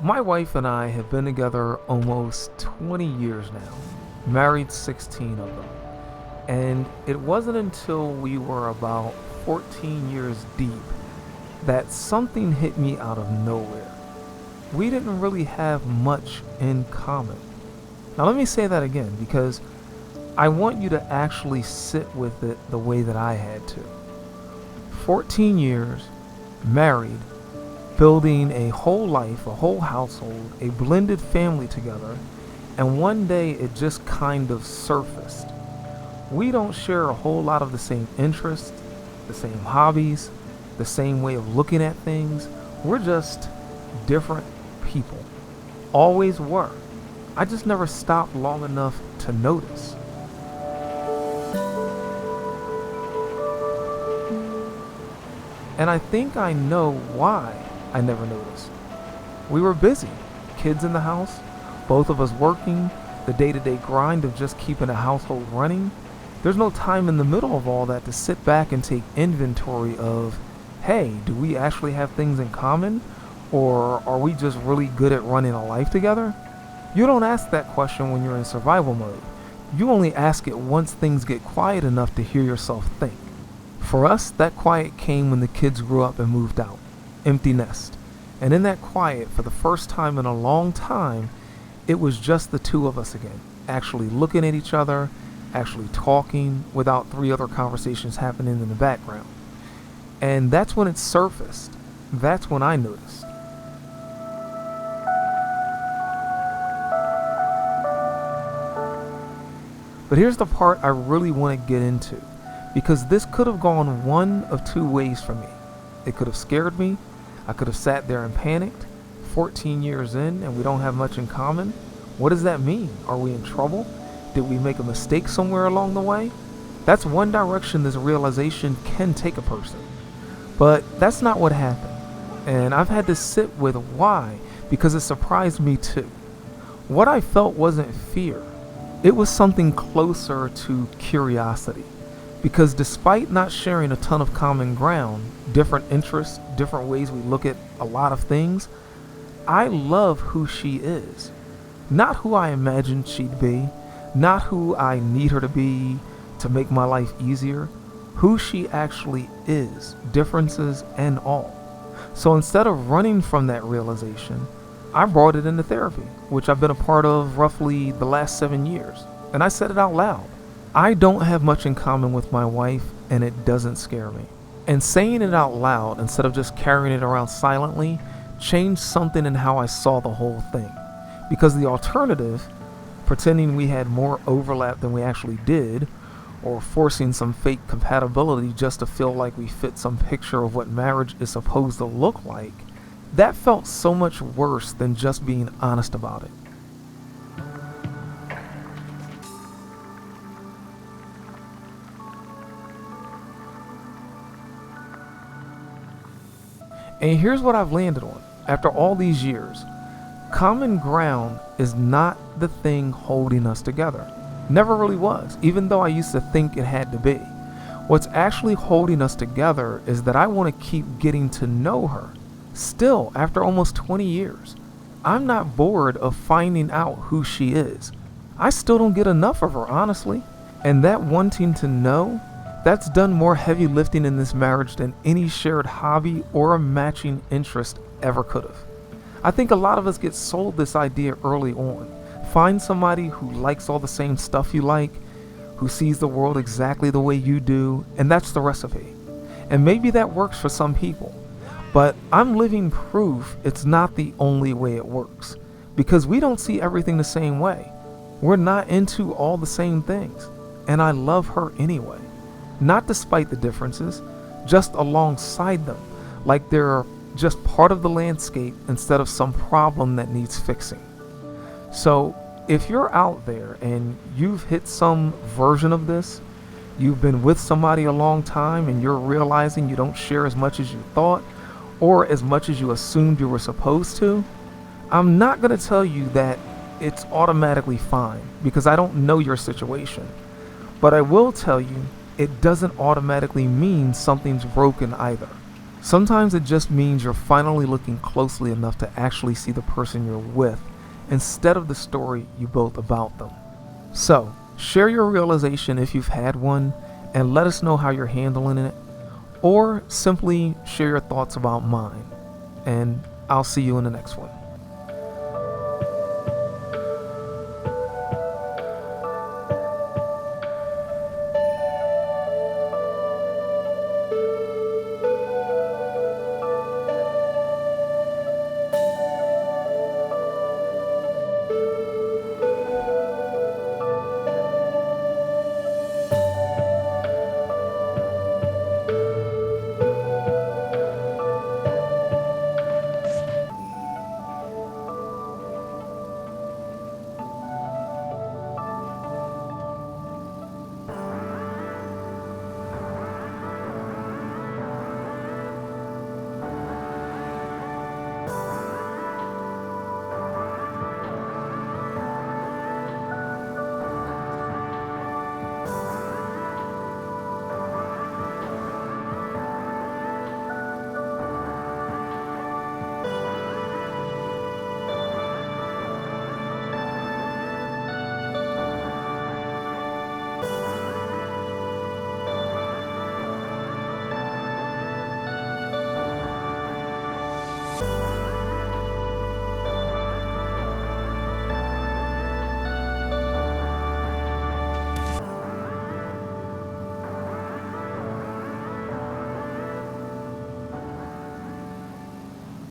My wife and I have been together almost 20 years now, married 16 of them. And it wasn't until we were about 14 years deep that something hit me out of nowhere. We didn't really have much in common. Now, let me say that again because I want you to actually sit with it the way that I had to. 14 years, married, building a whole life, a whole household, a blended family together, and one day it just kind of surfaced. We don't share a whole lot of the same interests, the same hobbies, the same way of looking at things. We're just different people. Always were. I just never stopped long enough to notice. And I think I know why I never noticed. We were busy. Kids in the house, both of us working, the day-to-day grind of just keeping a household running. There's no time in the middle of all that to sit back and take inventory of, hey, do we actually have things in common? Or are we just really good at running a life together? You don't ask that question when you're in survival mode. You only ask it once things get quiet enough to hear yourself think. For us, that quiet came when the kids grew up and moved out. Empty nest. And in that quiet, for the first time in a long time, it was just the two of us again, actually looking at each other, actually talking without three other conversations happening in the background. And that's when it surfaced. That's when I noticed. But here's the part I really want to get into, because this could have gone one of two ways for me. It could have scared me. I could have sat there and panicked. 14 years in and we don't have much in common. What does that mean? Are we in trouble? Did we make a mistake somewhere along the way? That's one direction this realization can take a person. But that's not what happened. And I've had to sit with why, because it surprised me too. What I felt wasn't fear. It was something closer to curiosity. Because despite not sharing a ton of common ground, different interests, different ways we look at a lot of things, I love who she is. Not who I imagined she'd be, not who I need her to be to make my life easier, who she actually is, differences and all. So instead of running from that realization, I brought it into therapy, which I've been a part of roughly the last 7 years. And I said it out loud. I don't have much in common with my wife, and it doesn't scare me. And saying it out loud instead of just carrying it around silently changed something in how I saw the whole thing. Because the alternative, pretending we had more overlap than we actually did, or forcing some fake compatibility just to feel like we fit some picture of what marriage is supposed to look like, that felt so much worse than just being honest about it. And here's what I've landed on after all these years. Common ground is not the thing holding us together. Never really was, even though I used to think it had to be. What's actually holding us together is that I want to keep getting to know her. Still, after almost 20 years, I'm not bored of finding out who she is. I still don't get enough of her, honestly. And that wanting to know, that's done more heavy lifting in this marriage than any shared hobby or a matching interest ever could have. I think a lot of us get sold this idea early on. Find somebody who likes all the same stuff you like, who sees the world exactly the way you do, and that's the recipe. And maybe that works for some people, but I'm living proof it's not the only way it works, because we don't see everything the same way. We're not into all the same things, and I love her anyway. Not despite the differences, just alongside them, like they're just part of the landscape instead of some problem that needs fixing. So if you're out there and you've hit some version of this, you've been with somebody a long time and you're realizing you don't share as much as you thought or as much as you assumed you were supposed to, I'm not going to tell you that it's automatically fine because I don't know your situation. But I will tell you it doesn't automatically mean something's broken either. Sometimes it just means you're finally looking closely enough to actually see the person you're with instead of the story you built about them. So, share your realization if you've had one and let us know how you're handling it, or simply share your thoughts about mine. And I'll see you in the next one.